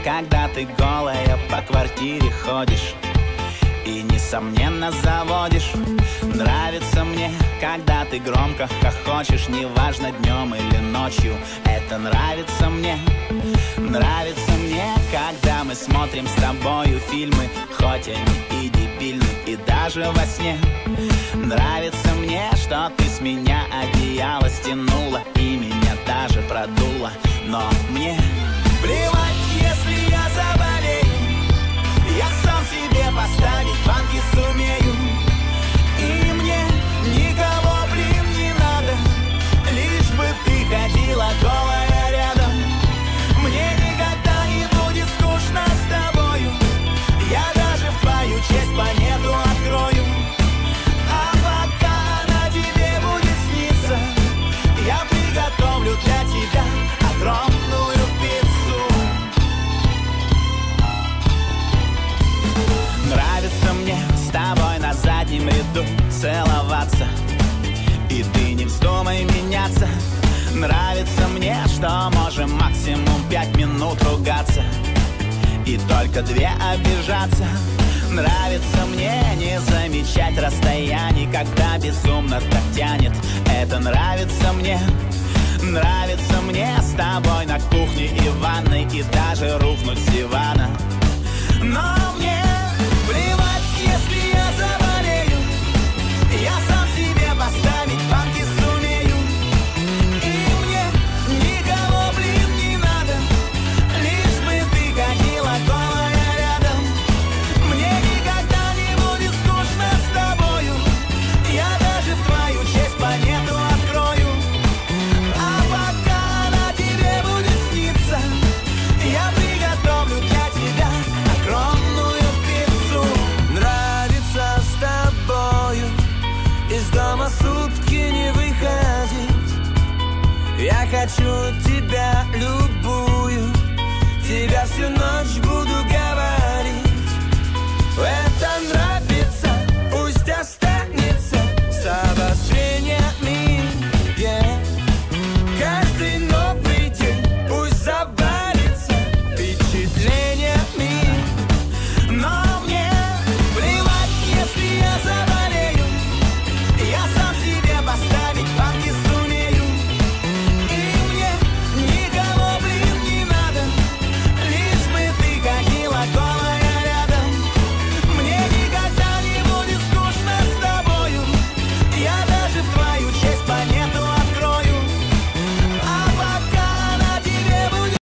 когда ты голая по квартире ходишь и, несомненно, заводишь. Нравится мне, когда ты громко хохочешь, неважно, днем или ночью. Это нравится мне. Нравится мне, когда мы смотрим с тобою фильмы, хоть они и дебильны, и даже во сне. Нравится мне, что ты с меня одеяло стянула и меня даже продула. Но мне плевать, если я заболею, я сам себе поставить банки сумею. И мне никого, блин, не надо, лишь бы ты ходила голая рядом. Мне никогда не будет скучно с тобою, я даже в твою честь планету открою. А пока она тебе будет сниться, я приготовлю для тебя огромную пиццу. Нравится мне с тобой на заднем ряду целоваться, и ты не вздумай меняться. Нравится мне, что можем максимум 5 минут ругаться и только 2 обижаться. Нравится мне не замечать расстояний, когда безумно так тянет. Это нравится мне. Нравится мне с тобой на кухне и ванной, и даже рухнуть с дивана